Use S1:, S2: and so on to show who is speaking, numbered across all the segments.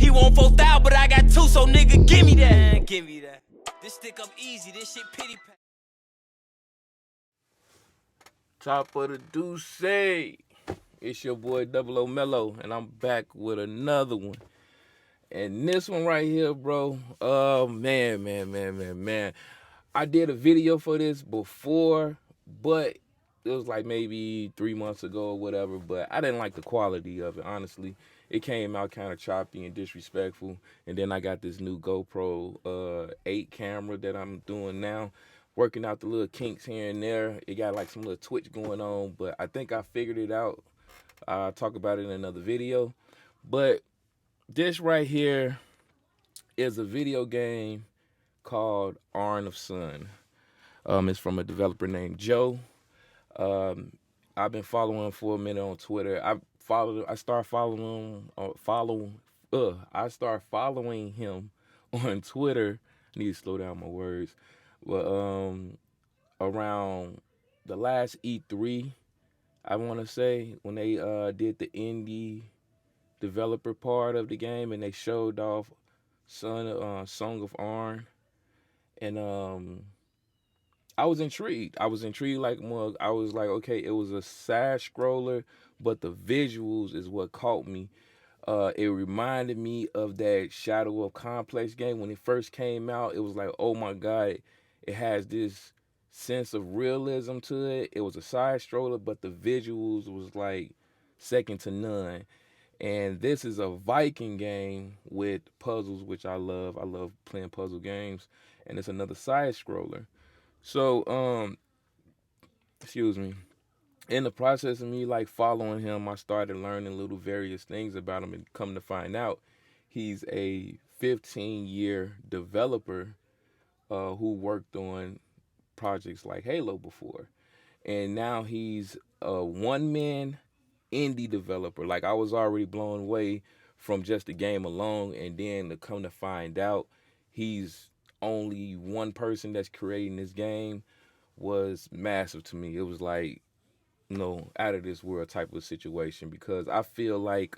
S1: He want 4,000, but I got 2, so nigga, give me that. Give me that. This stick up easy, this shit pity pat.
S2: Top of the Deuce. It's your boy Double O Melo, and I'm back with another one. And this one right here, bro. Man. I did a video for this before, but it was like maybe 3 months ago or whatever. But I didn't like the quality of it, honestly. It came out kind of choppy and disrespectful. And then I got this new GoPro 8 camera that I'm doing now, working out the little kinks here and there. It got like some little twitch going on, but I think I figured it out. I'll talk about it in another video. But this right here is a video game called Arn of Sun. It's from a developer named Joe. Um, I've been following him for a minute on Twitter. I started following him on Twitter. I need to slow down my words. But around the last E3, I want to say, when they did the indie developer part of the game and they showed off Song of Arn, and I was intrigued. Like more. I was like, okay, it was a side scroller, but the visuals is what caught me. It reminded me of that Shadow of Complex game when it first came out. It was like, oh my god, it has this sense of realism to it. It was a side stroller, but the visuals was like second to none. And this is a Viking game with puzzles, which I love. I love playing puzzle games, and it's another side scroller. So, excuse me. In the process of me like following him, I started learning little various things about him, and come to find out, he's a 15-year developer who worked on projects like Halo before, and now he's a one-man indie developer. Like, I was already blown away from just the game alone, and then to come to find out he's only one person that's creating this game was massive to me. It was like, out of this world type of situation, because I feel like,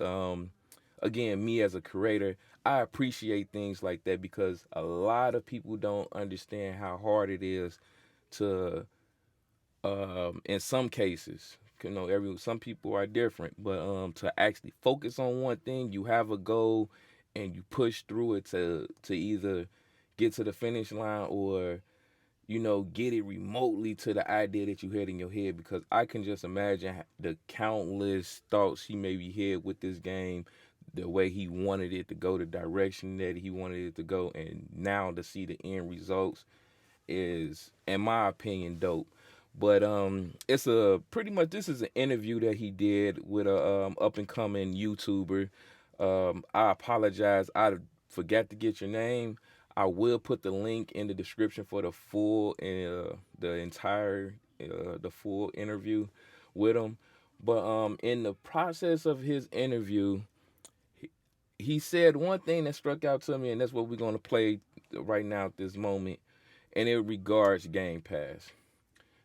S2: again, me as a creator, I appreciate things like that, because a lot of people don't understand how hard it is to, in some cases, some people are different, but to actually focus on one thing, you have a goal and you push through it to either get to the finish line, or get it remotely to the idea that you had in your head. Because I can just imagine the countless thoughts he maybe had with this game, the way he wanted it to go, the direction that he wanted it to go, and now to see the end results is, in my opinion, dope. But it's a pretty much this is an interview that he did with a up and coming YouTuber. I apologize, I forgot to get your name. I will put the link in the description for the full the full interview with him. But in the process of his interview, he said one thing that struck out to me, and that's what we're gonna play right now at this moment, and it regards Game Pass.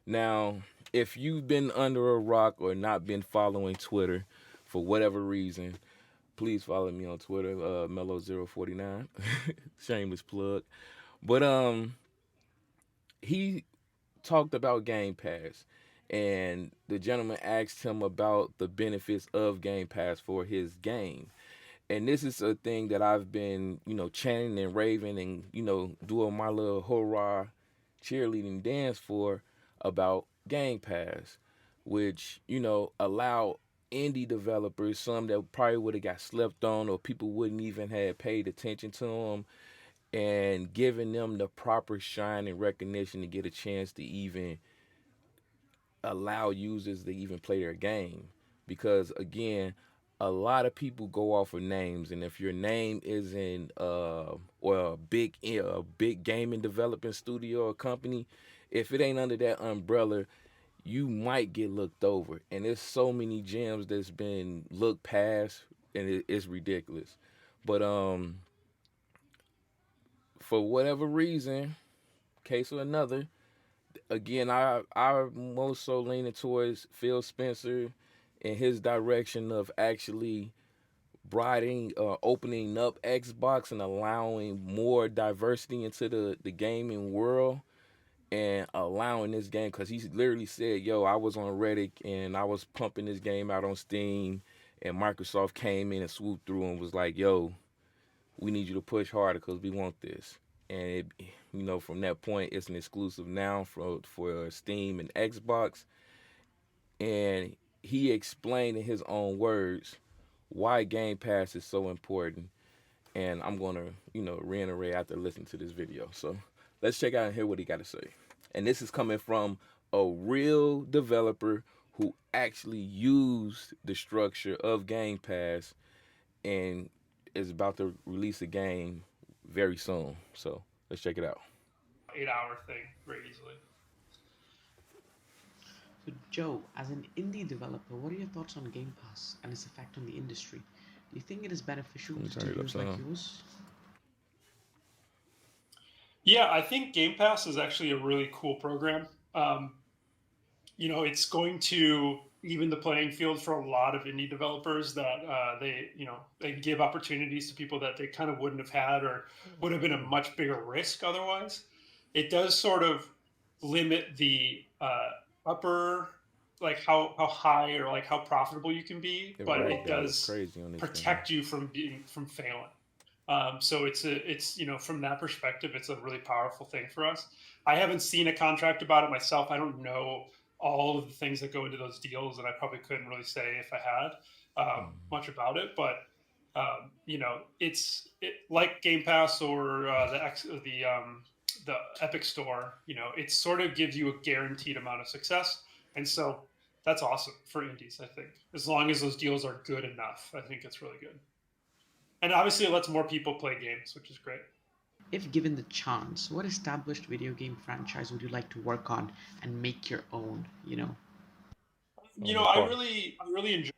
S2: Now, if you've been under a rock or not been following Twitter for whatever reason, please follow me on Twitter, Melo049. Shameless plug. But he talked about Game Pass, and the gentleman asked him about the benefits of Game Pass for his game. And this is a thing that I've been, chanting and raving and, doing my little hurrah cheerleading dance for, about Game Pass, which, allow indie developers, some that probably would have got slept on or people wouldn't even have paid attention to them, and giving them the proper shine and recognition to get a chance to even allow users to even play their game. Because again, a lot of people go off of names, and if your name isn't or a big gaming developing studio or company, if it ain't under that umbrella, you might get looked over. And there's so many gems that's been looked past, and it's ridiculous. But for whatever reason, case or another, again, I'm most so leaning towards Phil Spencer and his direction of actually opening up Xbox and allowing more diversity into the gaming world and allowing this game because he literally said, "Yo, I was on Reddit and I was pumping this game out on Steam, and Microsoft came in and swooped through and was like, yo, we need you to push harder because we want this." And from that point, it's an exclusive now for Steam and Xbox. And he explained in his own words why Game Pass is so important. And I'm gonna, reiterate after listening to this video. So let's check out and hear what he got to say. And this is coming from a real developer who actually used the structure of Game Pass and is about to release a game very soon. So let's check it out.
S3: 8 hour thing very easily.
S4: So, Joe, as an indie developer, what are your thoughts on Game Pass and its effect on the industry? Do you think it is beneficial
S2: Let me
S4: to
S2: turn it up
S4: studios like
S2: some.
S4: yours?
S3: Yeah, I think Game Pass is actually a really cool program. It's going to even the playing field for a lot of indie developers that they give opportunities to people that they kind of wouldn't have had or would have been a much bigger risk otherwise. It does sort of limit the upper, like how high or like how profitable you can be,
S2: It
S3: but it
S2: ragdoll is
S3: does
S2: crazy on this game.
S3: protect you from failing. So it's from that perspective, it's a really powerful thing for us. I haven't seen a contract about it myself. I don't know all of the things that go into those deals, and I probably couldn't really say if I had much about it. But like Game Pass or the Epic Store. It sort of gives you a guaranteed amount of success, and so that's awesome for indies. I think as long as those deals are good enough, I think it's really good. And obviously, it lets more people play games, which is great.
S4: If given the chance, what established video game franchise would you like to work on and make your own?
S2: I'm gonna
S3: I
S2: pause.
S3: really enjoy.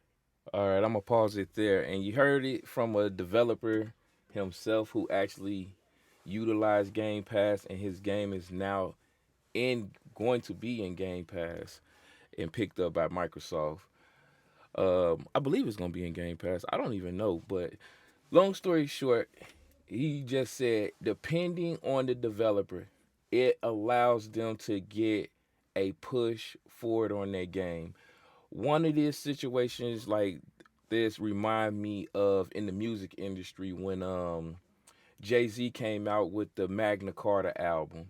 S2: All right, I'm gonna pause it there. And you heard it from a developer himself who actually utilized Game Pass, and his game is now going to be in Game Pass and picked up by Microsoft. I believe it's gonna be in Game Pass. I don't even know, but long story short, he just said depending on the developer, it allows them to get a push forward on their game. One of these situations like this remind me of in the music industry when Jay-Z came out with the Magna Carta album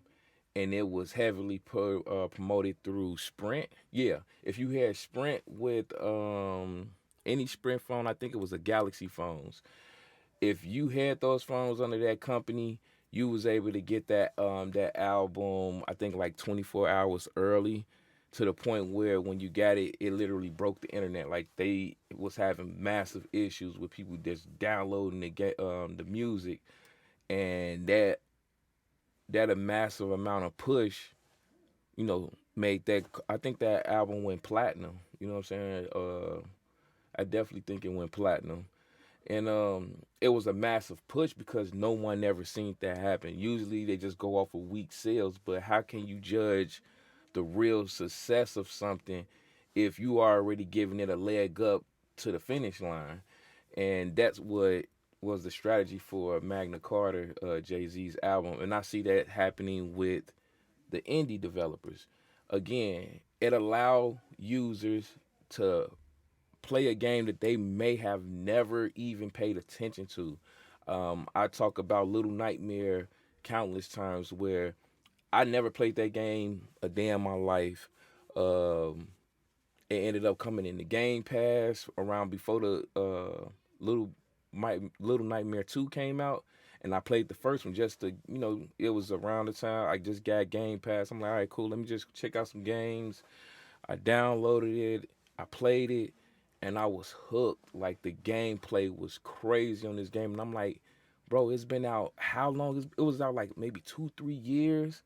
S2: and it was heavily promoted through Sprint. Yeah, if you had Sprint with any Sprint phone, I think it was a Galaxy phones. If you had those phones under that company, you was able to get that album. I think like 24 hours early, to the point where when you got it, it literally broke the internet. Like they was having massive issues with people just downloading the music, and that a massive amount of push, made that. I think that album went platinum. You know what I'm saying? I definitely think it went platinum. And it was a massive push because no one ever seen that happen. Usually they just go off of weak sales, but how can you judge the real success of something if you are already giving it a leg up to the finish line? And that's what was the strategy for Magna Carta, Jay-Z's album. And I see that happening with the indie developers. Again, it allow users to play a game that they may have never even paid attention to. I talk about Little Nightmare countless times where I never played that game a day in my life. Um, it ended up coming in the Game Pass around before the Little Nightmare 2 came out. And I played the first one just to, it was around the time I just got Game Pass. I'm like, all right, cool, let me just check out some games. I downloaded it, I played it, and I was hooked. Like the gameplay was crazy on this game, and I'm like, bro, it's been out how long? It was out like maybe 2-3 years,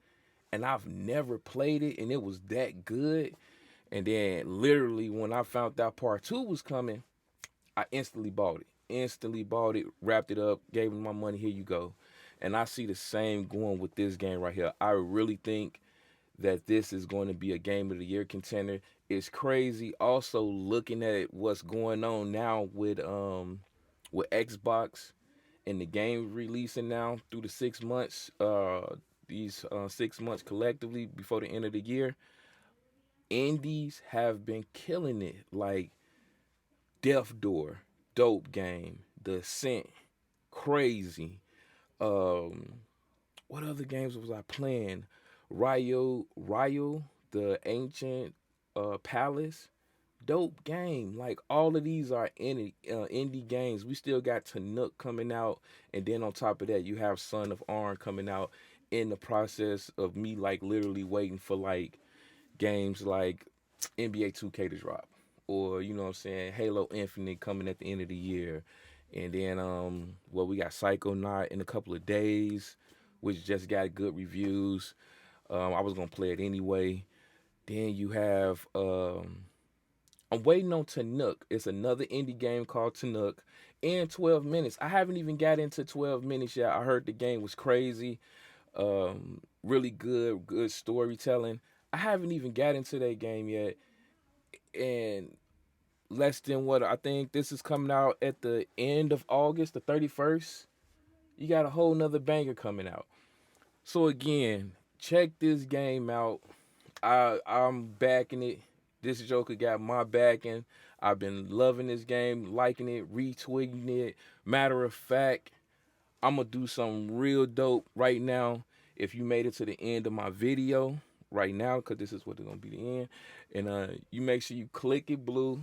S2: and I've never played it, and it was that good. And then literally when I found out part two was coming, I instantly bought it. Instantly bought it, wrapped it up, gave him my money. Here you go. And I see the same going with this game right here. I really think that this is going to be a game of the year contender. It's crazy. Also, looking at what's going on now with with Xbox and the game releasing now through the 6 months, these 6 months collectively before the end of the year, indies have been killing it. Like Death Door, dope game. The Ascent, crazy. Um, what other games was I playing? Ryo, the Ancient Palace, dope game. Like all of these are indie games. We still got Tanook coming out, and then on top of that, you have Son of Arn coming out. In the process of me, like literally waiting for like games like NBA 2K to drop, or you know what I'm saying, Halo Infinite coming at the end of the year, and then well, we got Psychonaut in a couple of days, which just got good reviews. I was gonna play it anyway. Then you have I'm waiting on Tanook. It's another indie game called Tanook. In 12 minutes. I haven't even got into 12 minutes yet. I heard the game was crazy. Really good storytelling. I haven't even got into that game yet. And less than what I think this is coming out at the end of August, the 31st. You got a whole nother banger coming out. So again, check this game out. I'm backing it. This Joker got my backing. I've been loving this game, liking it, retweeting it. Matter of fact, I'm gonna do something real dope right now. If you made it to the end of my video right now, because this is what it's gonna be the end, and you make sure you click it blue,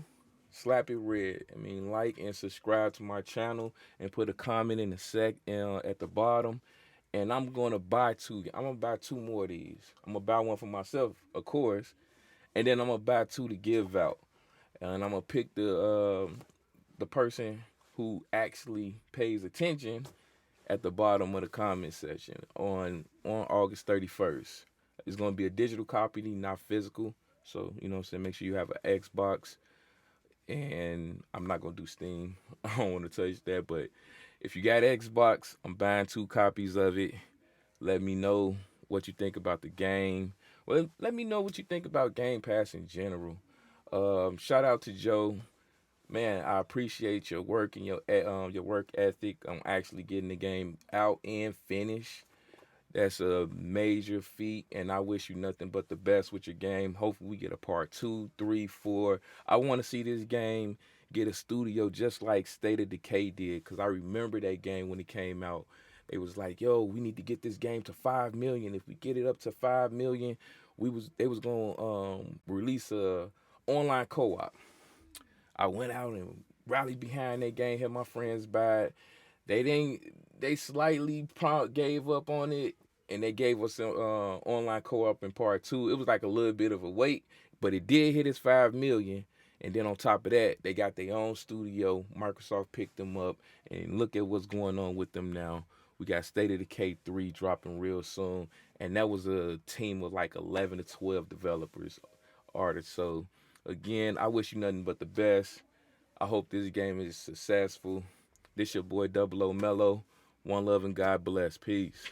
S2: slap it red. I mean, like and subscribe to my channel, and put a comment in the at the bottom. And I'm gonna buy two. I'm gonna buy two more of these. I'm gonna buy one for myself, of course, and then I'm gonna buy two to give out. And I'm gonna pick the person who actually pays attention at the bottom of the comment section on August 31st. It's gonna be a digital copy, not physical. So you know what I'm saying. Make sure you have an Xbox, and I'm not gonna do Steam. I don't want to touch that, but if you got Xbox, I'm buying two copies of it. Let me know what you think about the game. Well, let me know what you think about Game Pass in general. Shout out to Joe. Man, I appreciate your work and your work ethic on actually getting the game out and finished. That's a major feat, and I wish you nothing but the best with your game. Hopefully, we get a part 2, 3, 4. I want to see this game get a studio just like State of Decay did, because I remember that game when it came out. It was like, yo, we need to get this game to 5 million. If we get it up to 5 million, they was gonna release a online co-op. I went out and rallied behind that game, had my friends buy it. They didn't. They slightly gave up on it, and they gave us an online co-op in part 2. It was like a little bit of a wait, but it did hit its 5 million. And then on top of that, they got their own studio. Microsoft picked them up, and look at what's going on with them now. We got State of Decay 3 dropping real soon, and that was a team of like 11 to 12 developers, artists. So again, I wish you nothing but the best. I hope this game is successful. This your boy Double O Melo. One love and God bless. Peace.